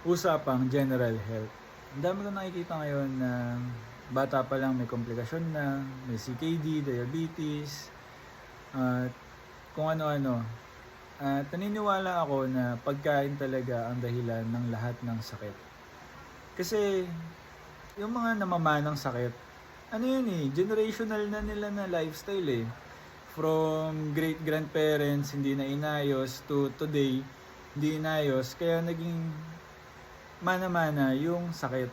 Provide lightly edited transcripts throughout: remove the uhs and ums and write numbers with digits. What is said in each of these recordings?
usapang general health. Ang dami ko nakikita ngayon na bata pa lang may komplikasyon na, may CKD, diabetes, at kung ano-ano. At naniniwala ako na pagkain talaga ang dahilan ng lahat ng sakit. Kasi yung mga namamanang sakit, ano yun generational na nila na lifestyle eh. From great grandparents, hindi na inayos, to today, hindi inayos. Kaya naging mana-mana yung sakit.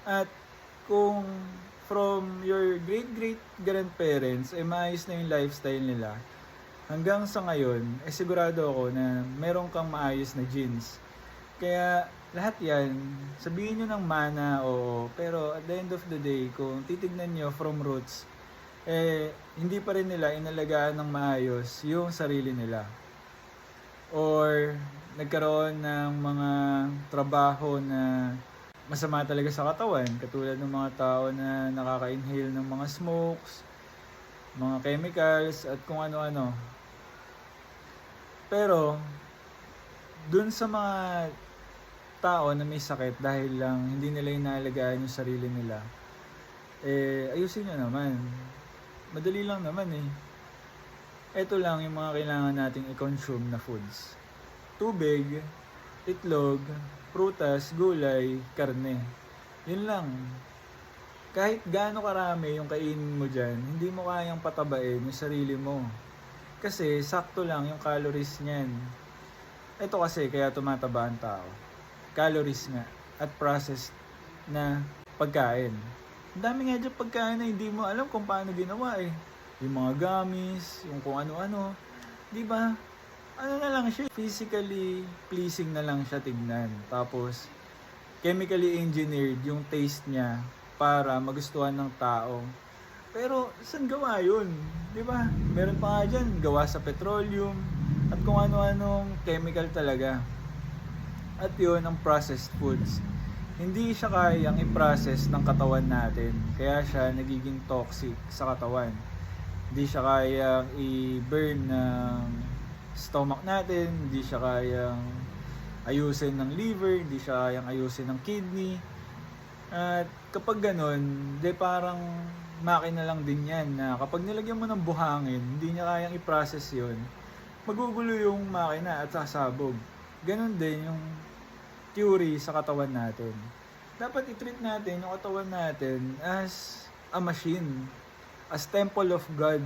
At kung from your great grandparents ay maayos na yung lifestyle nila, hanggang sa ngayon, sigurado ako na meron kang maayos na genes. Kaya lahat yan, sabihin nyo ng mana, oo, pero at the end of the day, kung titignan nyo from roots, hindi pa rin nila inalagaan ng maayos yung sarili nila. Or nagkaroon ng mga trabaho na masama talaga sa katawan, katulad ng mga tao na nakaka-inhale ng mga smokes, mga chemicals, at kung ano-ano. Pero dun sa mga tao na may sakit dahil lang hindi nila inaalagaan yung sarili nila, ayusin nyo naman. Madali lang naman eh. Ito lang yung mga kailangan nating i-consume na foods. Tubig, itlog, prutas, gulay, karne. Yun lang. Kahit gaano karami yung kainin mo dyan, hindi mo kayang patabain yung sarili mo. Kasi sakto lang yung calories niyan. Ito kasi kaya tumataba ang tao. Calories nga at processed na pagkain. Ang dami nga dyan pagkain na hindi mo alam kung paano ginawa eh. Yung mga gummies, yung kung ano-ano. Di ba? Ano na lang siya, physically pleasing na lang siya tignan. Tapos, chemically engineered yung taste niya para magustuhan ng tao. Pero, saan gawa yun? Di ba? Meron pa nga dyan, gawa sa petroleum at kung ano-anong chemical talaga. At yun, ang processed foods. Hindi siya kayang i-process ng katawan natin. Kaya siya nagiging toxic sa katawan. Hindi siya kayang i-burn ng stomach natin. Hindi siya kayang ayusin ng liver. Hindi siya kayang ayusin ng kidney. At kapag ganun, parang makina lang din yan na kapag nilagyan mo ng buhangin, hindi niya kayang i-process yun. Magugulo yung makina at sasabog. Ganun din yung theory sa katawan natin. Dapat i-treat natin yung katawan natin as a machine, as temple of God,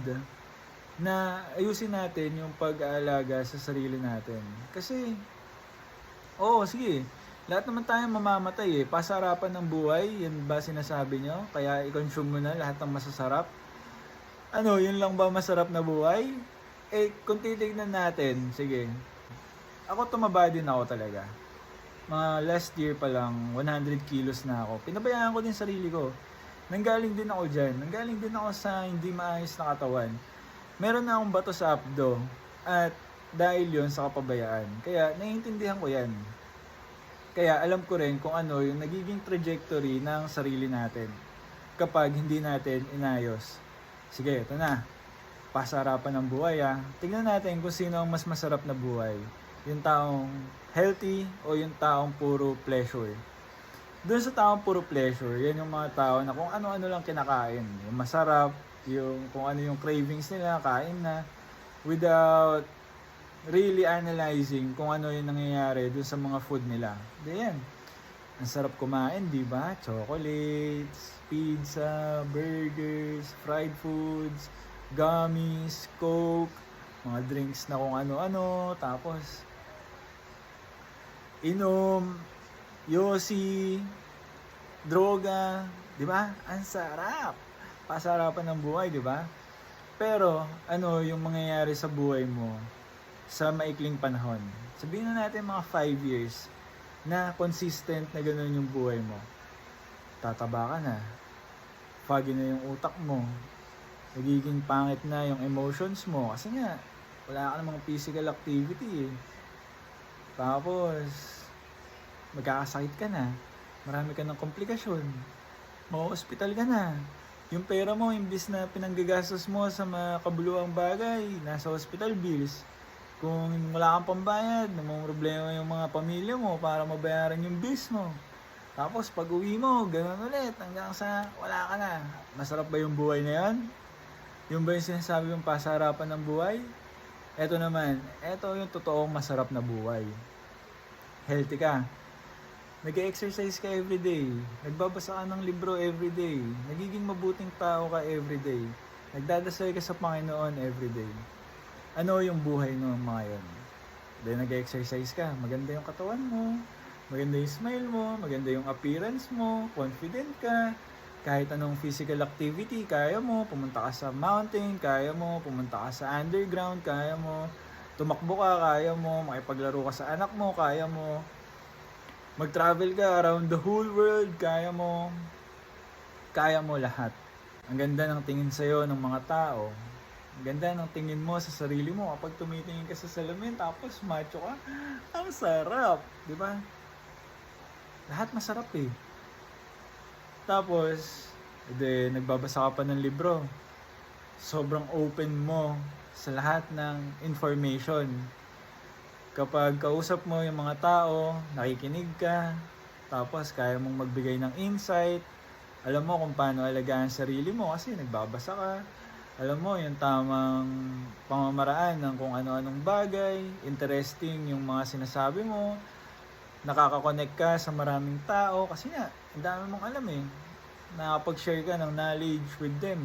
na ayusin natin yung pag-aalaga sa sarili natin. Kasi, sige, lahat naman tayo mamamatay eh. Pasarapan ng buhay, yan ba sinasabi nyo? Kaya i-consume mo na lahat ng masasarap. Yun lang ba masarap na buhay? Kung titignan natin, sige. Ako tumaba din ako talaga. Mga last year pa lang, 100 kilos na ako. Pinabayaan ko din sarili ko. Nanggaling din ako dyan. Nanggaling din ako sa hindi maayos na katawan. Meron na akong bato sa abdo. At dahil yon sa kapabayaan. Kaya naiintindihan ko yan. Kaya alam ko rin kung ano yung nagiging trajectory ng sarili natin kapag hindi natin inayos. Sige, ito na. Pasarapan ng buhay Tingnan natin kung sino ang mas masarap na buhay. Yung taong healthy o yung taong puro pleasure. Doon sa taong puro pleasure, yan yung mga tao na kung ano-ano lang kinakain. Yung masarap, yung kung ano yung cravings nila, kain na. Without really analyzing kung ano yung nangyayari doon sa mga food nila. Yan. Ang sarap kumain, di ba? Chocolates, pizza, burgers, fried foods, gummies, coke, mga drinks na kung ano-ano, tapos inom, yosi, droga, di ba? Ang sarap. Pasarapan ng buhay, di ba? Pero ano yung mangyayari sa buhay mo sa maikling panahon? Sabihin na natin mga 5 years na consistent na ganoon yung buhay mo. Tataba ka na. Foggy na yung utak mo. Nagiging pangit na yung emotions mo. Kasi nga, wala ka namang physical activity eh. Tapos, magkakasakit ka na. Marami ka ng komplikasyon. Mau-hospital ka na. Yung pera mo, imbis na pinanggagastos mo sa mga kabuluhang bagay, nasa hospital bills. Kung wala kang pambayad, problema yung mga pamilya mo para mabayaran yung bills mo. Tapos pag uwi mo, ganoon ulit hanggang sa wala ka na. Masarap ba yung buhay na yan? Yung ba yung sinasabi yung pasarapan ng buhay? Eto naman, eto yung totoong masarap na buhay. Healthy ka. Nag-exercise ka everyday. Nagbabasa ka ng libro everyday. Nagiging mabuting tao ka everyday. Nagdadasal ka sa Panginoon everyday. Ano yung buhay no mga yun? Dahil nag-exercise ka, maganda yung katawan mo, maganda yung smile mo, maganda yung appearance mo, confident ka, kahit anong physical activity, kaya mo, pumunta ka sa mountain, kaya mo, pumunta ka sa underground, kaya mo, tumakbo ka, kaya mo, makipaglaro ka sa anak mo, kaya mo, mag-travel ka around the whole world, kaya mo lahat. Ang ganda ng tingin sa'yo ng mga tao, ang ganda ng tingin mo sa sarili mo kapag tumitingin ka sa salamin tapos macho ka. Ang sarap, di ba? Lahat masarap eh. Tapos, nagbabasa ka pa ng libro. Sobrang open mo sa lahat ng information. Kapag kausap mo yung mga tao, nakikinig ka, tapos kaya mong magbigay ng insight, alam mo kung paano alagaan sarili mo kasi nagbabasa ka. Alam mo yung tamang pamamaraan ng kung ano-anong bagay, interesting yung mga sinasabi mo, nakaka-connect ka sa maraming tao kasi nga, ang dami mong alam eh. Nakapag-share ka ng knowledge with them.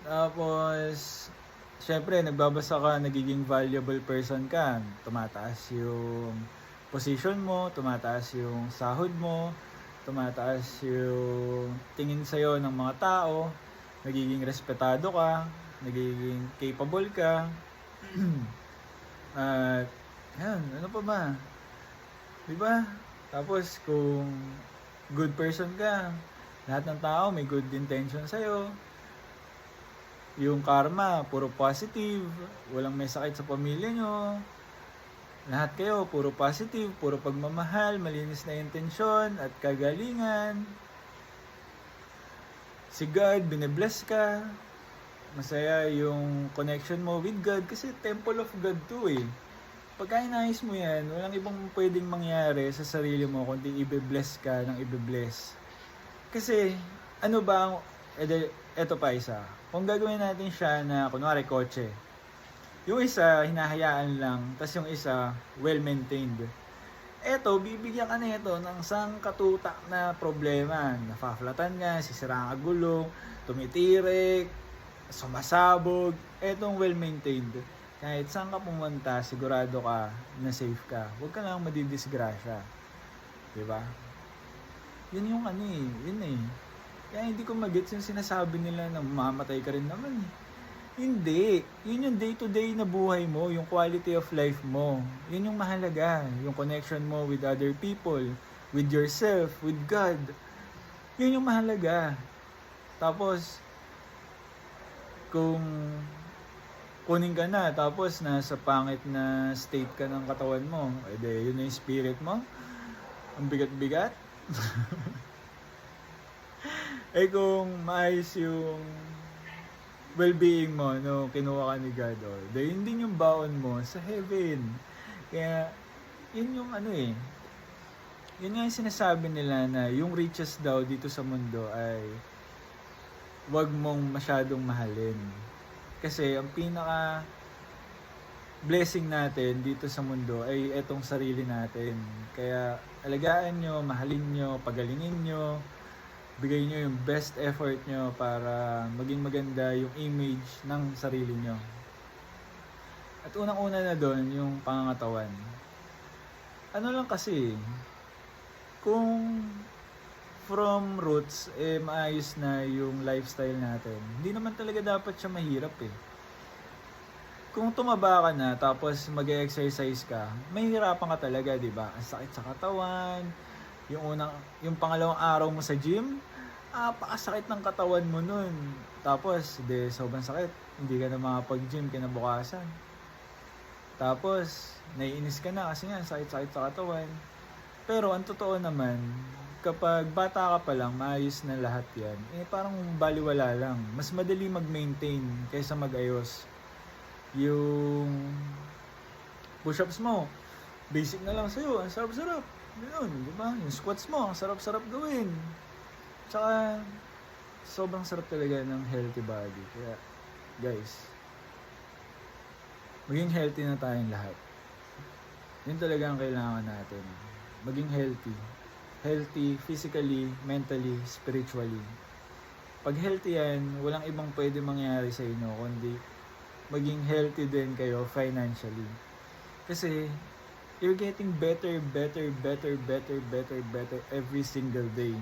Tapos, syempre, nagbabasa ka, nagiging valuable person ka. Tumataas yung position mo, tumataas yung sahod mo, tumataas yung tingin sa'yo ng mga tao, nagiging respetado ka, nagiging capable ka. At, yan, ano pa ba? Diba? Tapos, kung good person ka, lahat ng tao may good intention sa'yo. Yung karma, puro positive, walang may sakit sa pamilya nyo. Lahat kayo, puro positive, puro pagmamahal, malinis na intensyon at kagalingan. Si God, bine-bless ka. Masaya yung connection mo with God kasi temple of God to eh. Pagka inayos mo yan, walang ibang pwedeng mangyari sa sarili mo kundi ibe-bless ka ng ibe-bless. Kasi, ano ba, eto pa isa. Kung gagawin natin siya na, kunwari, kotse. Yung isa, hinahayaan lang, tas yung isa, well-maintained. Eto, bibigyan ka na ito ng sangkatutak na problema. Nafaflatan nga, sisiraan ka gulong, tumitirik, sumasabog. Etong well-maintained. Kahit saan ka pumunta, sigurado ka na safe ka. Huwag ka lang madidisgrasya. Diba? Yun yung yun eh. Kaya hindi ko magets yung sinasabi nila na mamamatay ka rin naman eh. Hindi. Yun yung day-to-day na buhay mo, yung quality of life mo. Yun yung mahalaga. Yung connection mo with other people, with yourself, with God. Yun yung mahalaga. Tapos, kung kunin ka na, tapos nasa pangit na state ka ng katawan mo, yun na yung spirit mo. Ang bigat-bigat. Kung maayos yung well-being mo, no, kinuha ka ni God, yun din yung baon mo sa heaven. Kaya, yun yung yun nga yung sinasabi nila na yung riches daw dito sa mundo ay wag mong masyadong mahalin. Kasi ang pinaka blessing natin dito sa mundo ay etong sarili natin. Kaya alagaan nyo, mahalin nyo, pagalingin nyo, bigay nyo yung best effort nyo para maging maganda yung image ng sarili nyo. At unang-una na doon, yung pangangatawan. Ano lang kasi, kung from roots, maayos na yung lifestyle natin, hindi naman talaga dapat siya mahirap eh. Kung tumaba ka na, tapos mag-exercise ka, mahihirapan ka talaga, di ba? Ang sakit sa katawan, yung pangalawang araw mo sa gym, pakasakit ng katawan mo nun. Tapos, sobrang sakit. Hindi ka na makapag-gym kinabukasan. Tapos, naiinis ka na kasi nga, sakit-sakit sa katawan. Pero, ang totoo naman, kapag bata ka pa lang, maayos na lahat yan. Parang baliwala lang. Mas madali mag-maintain kaysa mag-ayos. Yung push-ups mo, basic na lang sa'yo, ang sarap-sarap. Ganun, di ba? Yung squats mo, ang sarap-sarap gawin. Tsaka, sobrang sarap talaga ng healthy body. Kaya, guys, maging healthy na tayong lahat. Yun talaga ang kailangan natin. Maging healthy. Healthy physically, mentally, spiritually. Pag healthy yan, walang ibang pwede mangyari sa inyo kundi maging healthy din kayo financially. Kasi you're getting better every single day.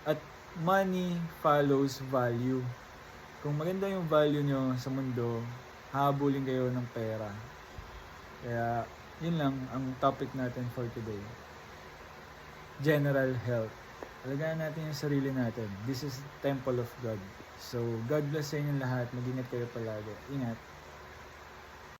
At money follows value. Kung maganda yung value nyo sa mundo, habulin kayo ng pera. Kaya yun lang ang topic natin for today. General health. Alagaan natin yung sarili natin. This is temple of God. So, God bless sa inyo lahat. Mag-ingat kayo palagi. Ingat.